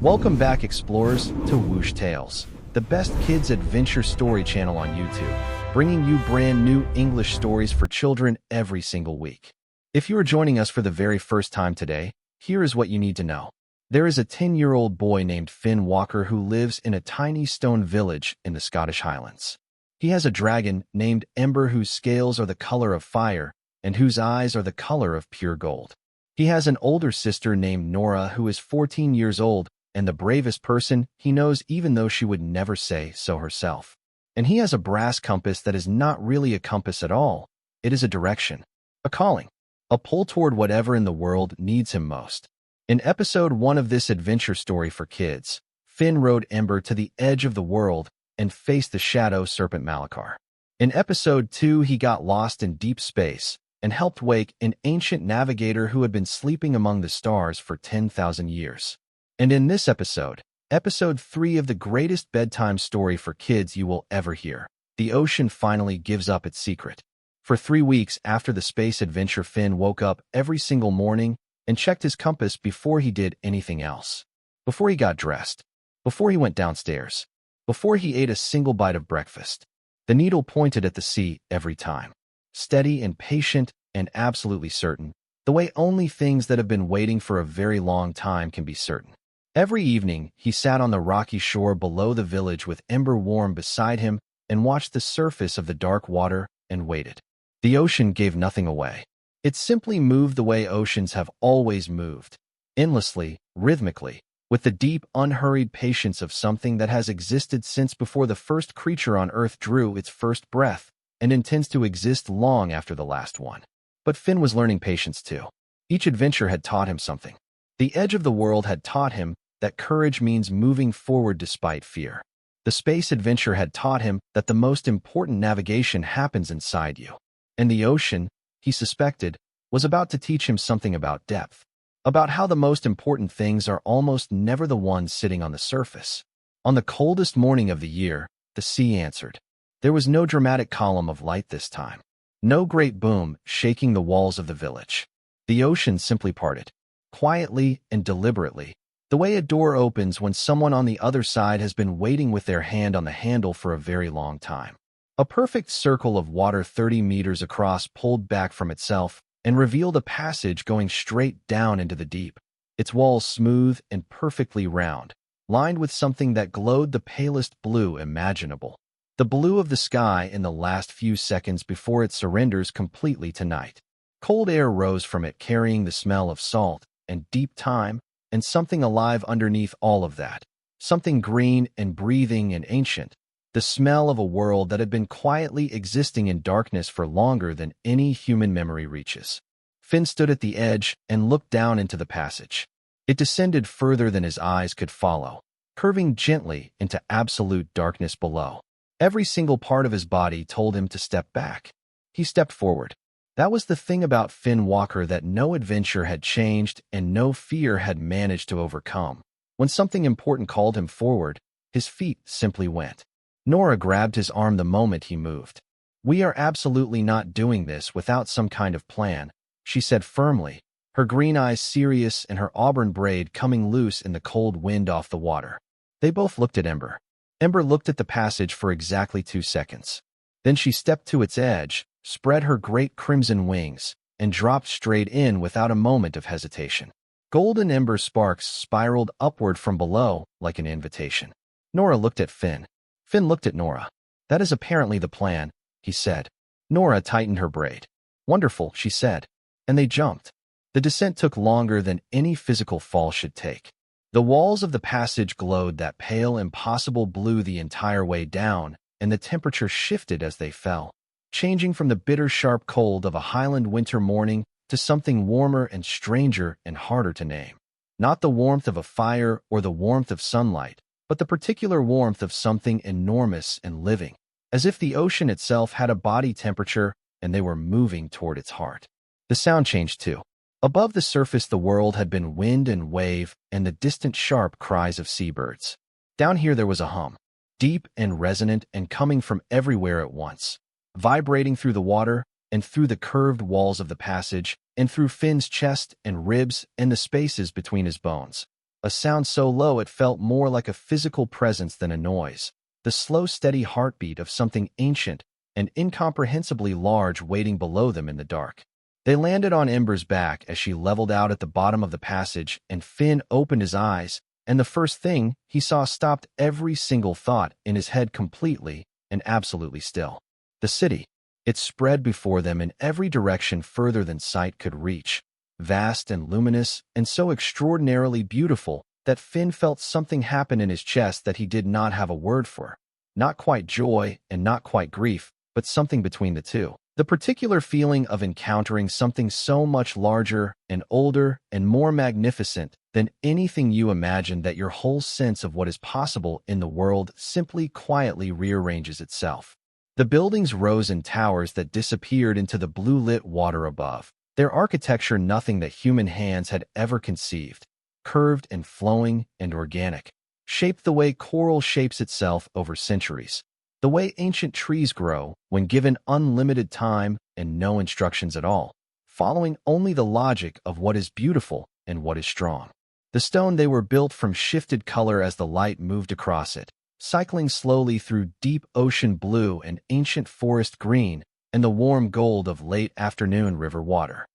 Welcome back, explorers, to Whoosh Tales, the best kids' adventure story channel on YouTube, bringing you brand new English stories for children every single week. If you are joining us for the very first time today, here is what you need to know. There is a 10-year-old boy named Finn Walker who lives in a tiny stone village in the Scottish Highlands. He has a dragon named Ember whose scales are the color of fire and whose eyes are the color of pure gold. He has an older sister named Nora who is 14 years old and the bravest person he knows, even though she would never say so herself. And he has a brass compass that is not really a compass at all. It is a direction, a calling, a pull toward whatever in the world needs him most. In episode 1 of this adventure story for kids, Finn rode Ember to the edge of the world and faced the shadow serpent Malachar. In episode 2, he got lost in deep space and helped wake an ancient navigator who had been sleeping among the stars for 10,000 years. And in this episode, episode 3 of the greatest bedtime story for kids you will ever hear, the ocean finally gives up its secret. For 3 weeks after the space adventure, Finn woke up every single morning and checked his compass before he did anything else. Before he got dressed, before he went downstairs, before he ate a single bite of breakfast. The needle pointed at the sea every time. Steady and patient and absolutely certain, the way only things that have been waiting for a very long time can be certain. Every evening, he sat on the rocky shore below the village with Ember warm beside him and watched the surface of the dark water and waited. The ocean gave nothing away. It simply moved the way oceans have always moved, endlessly, rhythmically, with the deep, unhurried patience of something that has existed since before the first creature on Earth drew its first breath and intends to exist long after the last one. But Finn was learning patience too. Each adventure had taught him something. The edge of the world had taught him that courage means moving forward despite fear. The space adventure had taught him that the most important navigation happens inside you. And the ocean, he suspected, was about to teach him something about depth, about how the most important things are almost never the ones sitting on the surface. On the coldest morning of the year, the sea answered. There was no dramatic column of light this time. No great boom shaking the walls of the village. The ocean simply parted, quietly and deliberately, the way a door opens when someone on the other side has been waiting with their hand on the handle for a very long time. A perfect circle of water 30 meters across pulled back from itself and revealed a passage going straight down into the deep, its walls smooth and perfectly round, lined with something that glowed the palest blue imaginable. The blue of the sky in the last few seconds before it surrenders completely to night. Cold air rose from it, carrying the smell of salt and deep time and something alive underneath all of that. Something green and breathing and ancient. The smell of a world that had been quietly existing in darkness for longer than any human memory reaches. Finn stood at the edge and looked down into the passage. It descended further than his eyes could follow, curving gently into absolute darkness below. Every single part of his body told him to step back. He stepped forward. That was the thing about Finn Walker that no adventure had changed and no fear had managed to overcome. When something important called him forward, his feet simply went. Nora grabbed his arm the moment he moved. "We are absolutely not doing this without some kind of plan," she said firmly, her green eyes serious and her auburn braid coming loose in the cold wind off the water. They both looked at Ember. Ember looked at the passage for exactly 2 seconds. Then she stepped to its edge, spread her great crimson wings, and dropped straight in without a moment of hesitation. Golden ember sparks spiraled upward from below like an invitation. Nora looked at Finn. Finn looked at Nora. "That is apparently the plan," he said. Nora tightened her braid. "Wonderful," she said. And they jumped. The descent took longer than any physical fall should take. The walls of the passage glowed that pale, impossible blue the entire way down, and the temperature shifted as they fell, changing from the bitter, sharp cold of a Highland winter morning to something warmer and stranger and harder to name. Not the warmth of a fire or the warmth of sunlight, but the particular warmth of something enormous and living, as if the ocean itself had a body temperature and they were moving toward its heart. The sound changed too. Above the surface the world had been wind and wave and the distant sharp cries of seabirds. Down here there was a hum, deep and resonant and coming from everywhere at once, vibrating through the water and through the curved walls of the passage and through Finn's chest and ribs and the spaces between his bones. a sound so low it felt more like a physical presence than a noise, the slow, steady heartbeat of something ancient and incomprehensibly large waiting below them in the dark. They landed on Ember's back as she leveled out at the bottom of the passage, and Finn opened his eyes, and the first thing he saw stopped every single thought in his head completely and absolutely still. The city. It spread before them in every direction further than sight could reach, vast and luminous and so extraordinarily beautiful that Finn felt something happen in his chest that he did not have a word for. Not quite joy and not quite grief, but something between the two. The particular feeling of encountering something so much larger and older and more magnificent than anything you imagined that your whole sense of what is possible in the world simply quietly rearranges itself. The buildings rose in towers that disappeared into the blue-lit water above, their architecture nothing that human hands had ever conceived, curved and flowing and organic, shaped the way coral shapes itself over centuries, the way ancient trees grow when given unlimited time and no instructions at all, following only the logic of what is beautiful and what is strong. The stone they were built from shifted color as the light moved across it, cycling slowly through deep ocean blue and ancient forest green and the warm gold of late afternoon river water.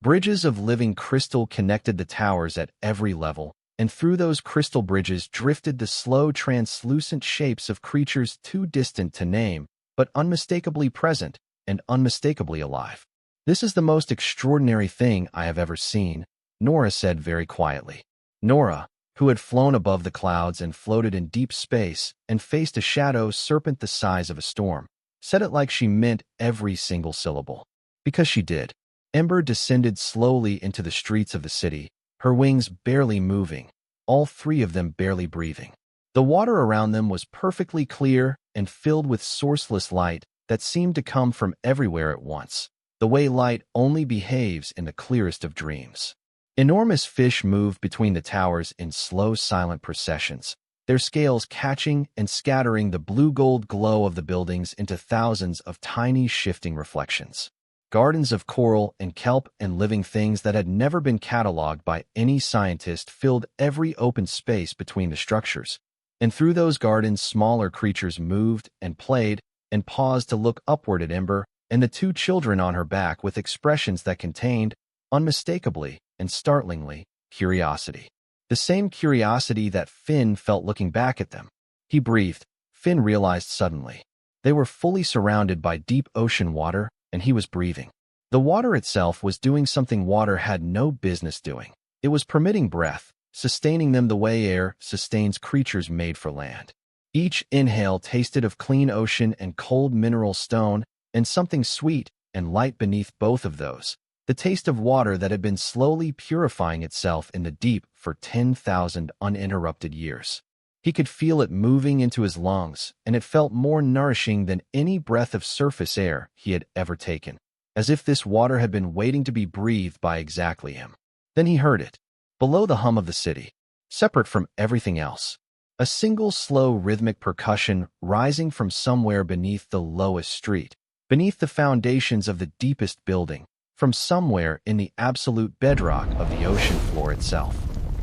Bridges of living crystal connected the towers at every level, and through those crystal bridges drifted the slow, translucent shapes of creatures too distant to name, but unmistakably present and unmistakably alive. "This is the most extraordinary thing I have ever seen," Nora said very quietly. Nora, who had flown above the clouds and floated in deep space and faced a shadow serpent the size of a storm, said it like she meant every single syllable. Because she did. Ember descended slowly into the streets of the city, her wings barely moving, all three of them barely breathing. The water around them was perfectly clear and filled with sourceless light that seemed to come from everywhere at once, the way light only behaves in the clearest of dreams. Enormous fish moved between the towers in slow, silent processions, their scales catching and scattering the blue-gold glow of the buildings into thousands of tiny, shifting reflections. Gardens of coral and kelp and living things that had never been cataloged by any scientist filled every open space between the structures, and through those gardens smaller creatures moved and played and paused to look upward at Ember and the two children on her back with expressions that contained, unmistakably and startlingly, curiosity. The same curiosity that Finn felt looking back at them. He breathed. Finn realized suddenly. They were fully surrounded by deep ocean water, and he was breathing. The water itself was doing something water had no business doing. It was permitting breath, sustaining them the way air sustains creatures made for land. Each inhale tasted of clean ocean and cold mineral stone, and something sweet and light beneath both of those. The taste of water that had been slowly purifying itself in the deep for 10,000 uninterrupted years. He could feel it moving into his lungs, and it felt more nourishing than any breath of surface air he had ever taken, as if this water had been waiting to be breathed by exactly him. Then he heard it, below the hum of the city, separate from everything else. A single slow rhythmic percussion rising from somewhere beneath the lowest street, beneath the foundations of the deepest building, from somewhere in the absolute bedrock of the ocean floor itself.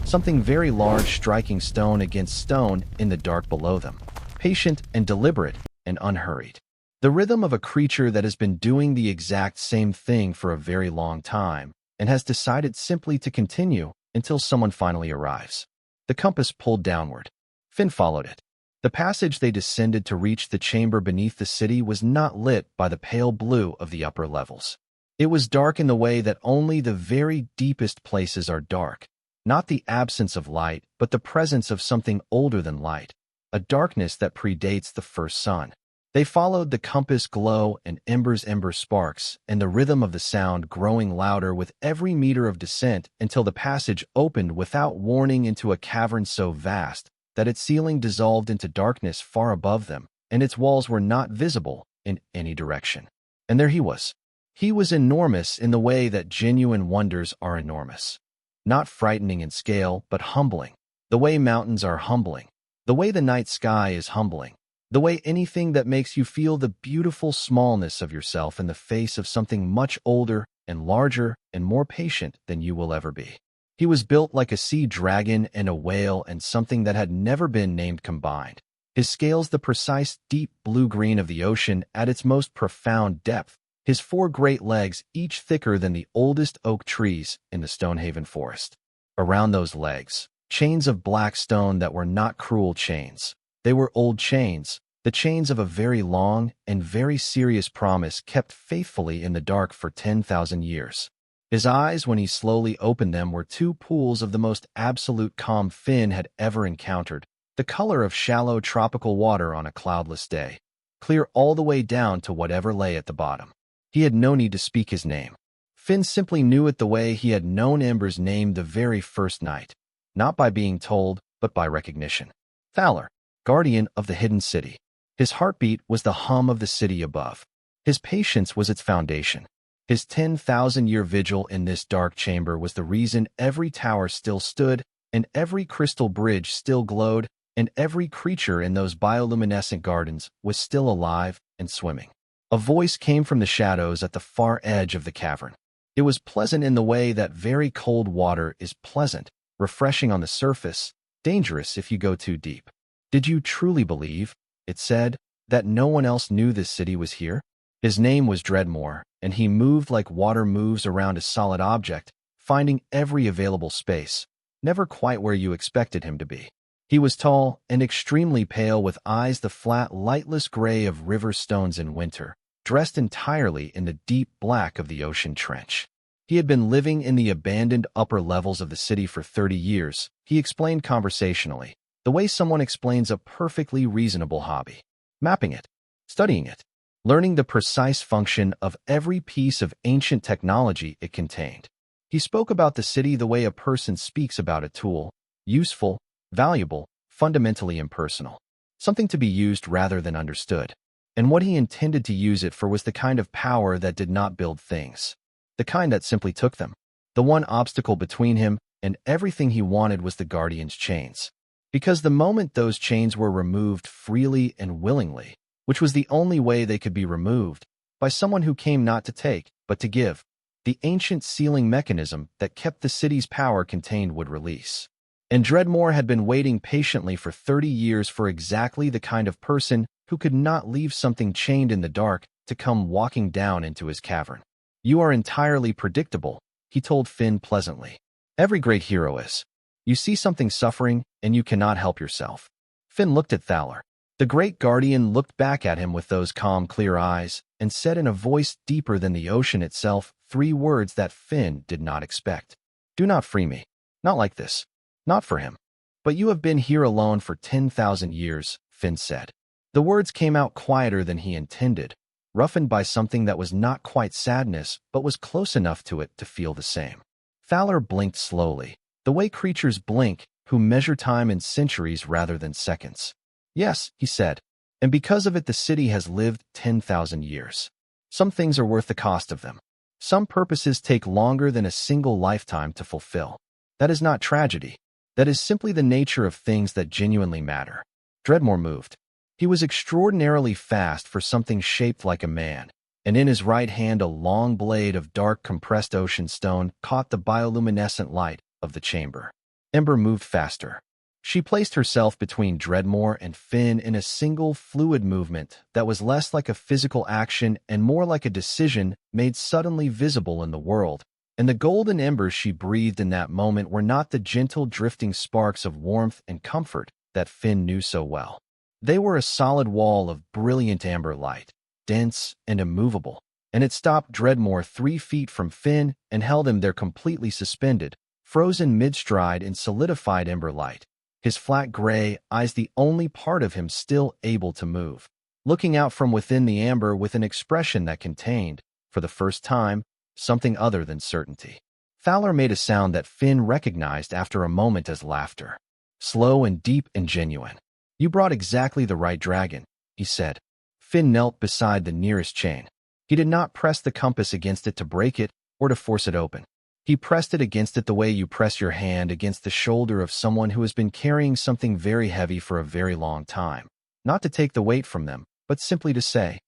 Something very large striking stone against stone in the dark below them, patient and deliberate and unhurried. The rhythm of a creature that has been doing the exact same thing for a very long time and has decided simply to continue until someone finally arrives. The compass pulled downward. Finn followed it. The passage they descended to reach the chamber beneath the city was not lit by the pale blue of the upper levels. It was dark in the way that only the very deepest places are dark. Not the absence of light, but the presence of something older than light, a darkness that predates the first sun. They followed the compass glow and Ember's ember sparks, and the rhythm of the sound growing louder with every meter of descent until the passage opened without warning into a cavern so vast that its ceiling dissolved into darkness far above them, and its walls were not visible in any direction. And there he was. He was enormous in the way that genuine wonders are enormous. Not frightening in scale, but humbling. The way mountains are humbling. The way the night sky is humbling. The way anything that makes you feel the beautiful smallness of yourself in the face of something much older and larger and more patient than you will ever be. He was built like a sea dragon and a whale and something that had never been named combined. His scales the precise deep blue-green of the ocean at its most profound depth. His 4 great legs, each thicker than the oldest oak trees in the Stonehaven forest. Around those legs, chains of black stone that were not cruel chains. They were old chains, the chains of a very long and very serious promise kept faithfully in the dark for 10,000 years. His eyes, when he slowly opened them, were 2 pools of the most absolute calm Finn had ever encountered, the color of shallow tropical water on a cloudless day, clear all the way down to whatever lay at the bottom. He had no need to speak his name. Finn simply knew it the way he had known Ember's name the very first night, not by being told, but by recognition. Thaler, guardian of the hidden city. His heartbeat was the hum of the city above. His patience was its foundation. His 10,000-year vigil in this dark chamber was the reason every tower still stood, and every crystal bridge still glowed, and every creature in those bioluminescent gardens was still alive and swimming. A voice came from the shadows at the far edge of the cavern. It was pleasant in the way that very cold water is pleasant, refreshing on the surface, dangerous if you go too deep. "Did you truly believe," it said, "that no one else knew this city was here?" His name was Dreadmore, and he moved like water moves around a solid object, finding every available space, never quite where you expected him to be. He was tall and extremely pale, with eyes the flat, lightless gray of river stones in winter, dressed entirely in the deep black of the ocean trench. He had been living in the abandoned upper levels of the city for 30 years, he explained conversationally, the way someone explains a perfectly reasonable hobby. Mapping it, studying it, learning the precise function of every piece of ancient technology it contained. He spoke about the city the way a person speaks about a tool, useful, valuable, fundamentally impersonal, something to be used rather than understood. And what he intended to use it for was the kind of power that did not build things, the kind that simply took them. The one obstacle between him and everything he wanted was the Guardian's chains. Because the moment those chains were removed freely and willingly, which was the only way they could be removed, by someone who came not to take, but to give, the ancient sealing mechanism that kept the city's power contained would release. And Dreadmore had been waiting patiently for 30 years for exactly the kind of person who could not leave something chained in the dark to come walking down into his cavern. "You are entirely predictable," he told Finn pleasantly. "Every great hero is. You see something suffering, and you cannot help yourself." Finn looked at Thaler. The great guardian looked back at him with those calm, clear eyes, and said in a voice deeper than the ocean itself 3 words that Finn did not expect. "Do not free me. Not like this. Not for him. But you have been here alone for 10,000 years, Finn said. The words came out quieter than he intended, roughened by something that was not quite sadness, but was close enough to it to feel the same. Thaler blinked slowly, the way creatures blink who measure time in centuries rather than seconds. "Yes," he said, "and because of it the city has lived 10,000 years. Some things are worth the cost of them. Some purposes take longer than a single lifetime to fulfill. That is not tragedy. That is simply the nature of things that genuinely matter." Dreadmore moved. He was extraordinarily fast for something shaped like a man, and in his right hand a long blade of dark compressed ocean stone caught the bioluminescent light of the chamber. Ember moved faster. She placed herself between Dreadmore and Finn in a single fluid movement that was less like a physical action and more like a decision made suddenly visible in the world, and the golden embers she breathed in that moment were not the gentle drifting sparks of warmth and comfort that Finn knew so well. They were a solid wall of brilliant amber light, dense and immovable, and it stopped Dreadmore 3 feet from Finn and held him there completely suspended, frozen mid-stride in solidified ember light. His flat gray eyes the only part of him still able to move, looking out from within the amber with an expression that contained, for the first time, something other than certainty. Thaler made a sound that Finn recognized after a moment as laughter, slow and deep and genuine. "You brought exactly the right dragon," he said. Finn knelt beside the nearest chain. He did not press the compass against it to break it or to force it open. He pressed it against it the way you press your hand against the shoulder of someone who has been carrying something very heavy for a very long time, not to take the weight from them, but simply to say,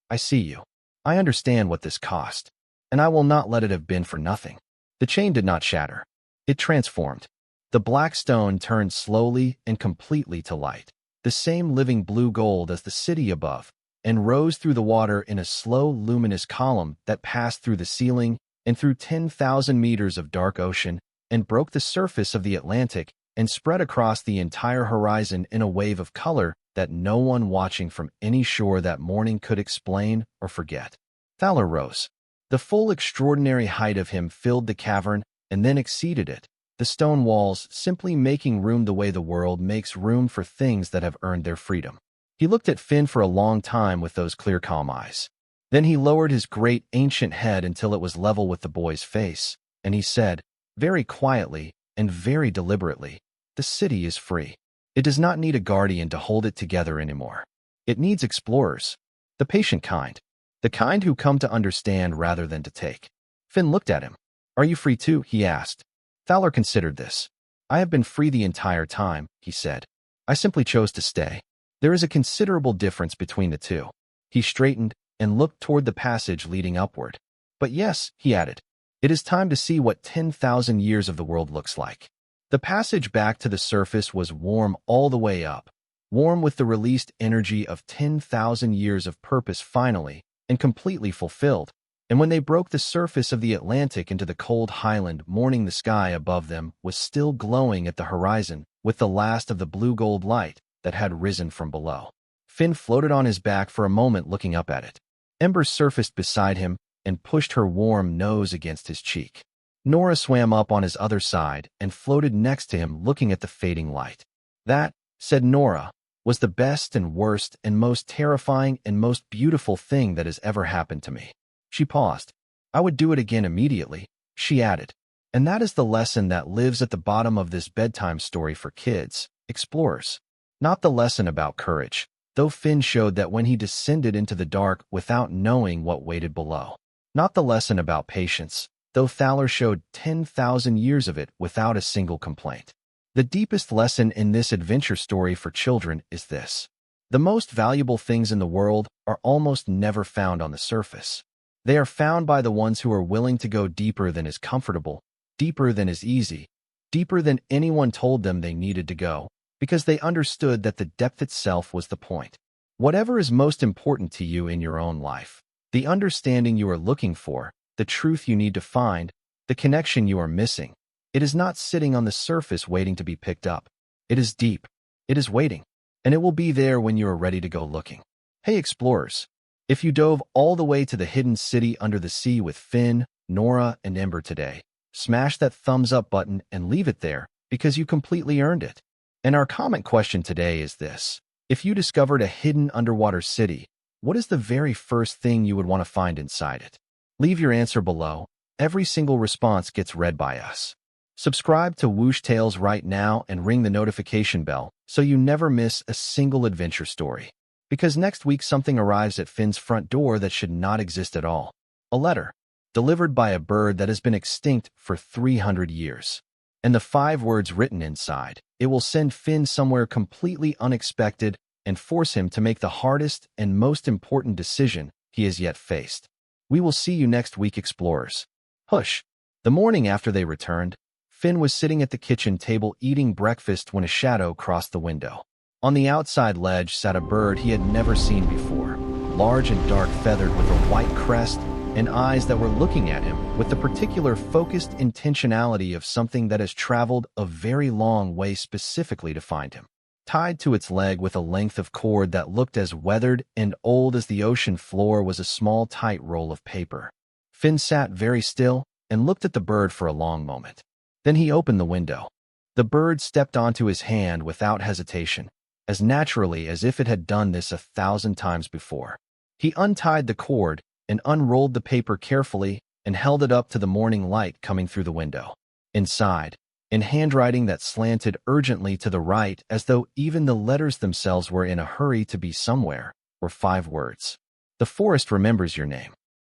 "I see you. I understand what this cost, and I will not let it have been for nothing." The chain did not shatter. It transformed. The black stone turned slowly and completely to light, the same living blue gold as the city above, and rose through the water in a slow, luminous column that passed through the ceiling and through 10,000 meters of dark ocean and broke the surface of the Atlantic and spread across the entire horizon in a wave of color that no one watching from any shore that morning could explain or forget. Thaler rose. The full extraordinary height of him filled the cavern and then exceeded it, the stone walls simply making room the way the world makes room for things that have earned their freedom. He looked at Finn for a long time with those clear, calm eyes. Then he lowered his great, ancient head until it was level with the boy's face, and he said, very quietly and very deliberately, "The city is free. It does not need a guardian to hold it together anymore. It needs explorers, the patient kind, the kind who come to understand rather than to take." Finn looked at him. "Are you free too?" he asked. Thaler considered this. "I have been free the entire time," he said. "I simply chose to stay." There is a considerable difference between the two. He straightened and looked toward the passage leading upward. "But yes," he added, "it is time to see what 10,000 years of the world looks like." The passage back to the surface was warm all the way up, warm with the released energy of 10,000 years of purpose finally and completely fulfilled. And when they broke the surface of the Atlantic into the cold highland morning, the sky above them was still glowing at the horizon with the last of the blue-gold light that had risen from below. Finn floated on his back for a moment looking up at it. Ember surfaced beside him and pushed her warm nose against his cheek. Nora swam up on his other side and floated next to him looking at the fading light. "That," said Nora, "was the best and worst and most terrifying and most beautiful thing that has ever happened to me." She paused. "I would do it again immediately," she added. And that is the lesson that lives at the bottom of this bedtime story for kids, explorers. Not the lesson about courage, though Finn showed that when he descended into the dark without knowing what waited below. Not the lesson about patience, though Thaler showed 10,000 years of it without a single complaint. The deepest lesson in this adventure story for children is this: the most valuable things in the world are almost never found on the surface. They are found by the ones who are willing to go deeper than is comfortable, deeper than is easy, deeper than anyone told them they needed to go, because they understood that the depth itself was the point. Whatever is most important to you in your own life, the understanding you are looking for, the truth you need to find, the connection you are missing, it is not sitting on the surface waiting to be picked up. It is deep. It is waiting. And it will be there when you are ready to go looking. Hey explorers, if you dove all the way to the hidden city under the sea with Finn, Nora, and Ember today, smash that thumbs up button and leave it there because you completely earned it. And our comment question today is this: if you discovered a hidden underwater city, what is the very first thing you would want to find inside it? Leave your answer below. Every single response gets read by us. Subscribe to Whoosh Tales right now and ring the notification bell so you never miss a single adventure story. Because next week something arrives at Finn's front door that should not exist at all. A letter, delivered by a bird that has been extinct for 300 years. And the 5 words written inside, it will send Finn somewhere completely unexpected and force him to make the hardest and most important decision he has yet faced. We will see you next week, explorers. Hush! The morning after they returned, Finn was sitting at the kitchen table eating breakfast when a shadow crossed the window. On the outside ledge sat a bird he had never seen before, large and dark-feathered with a white crest and eyes that were looking at him with the particular focused intentionality of something that has traveled a very long way specifically to find him. Tied to its leg with a length of cord that looked as weathered and old as the ocean floor was a small tight roll of paper. Finn sat very still and looked at the bird for a long moment. Then he opened the window. The bird stepped onto his hand without hesitation, as naturally as if it had done this 1,000 times before. He untied the cord and unrolled the paper carefully and held it up to the morning light coming through the window. Inside, in handwriting that slanted urgently to the right as though even the letters themselves were in a hurry to be somewhere, were 5 words. "The forest remembers your name."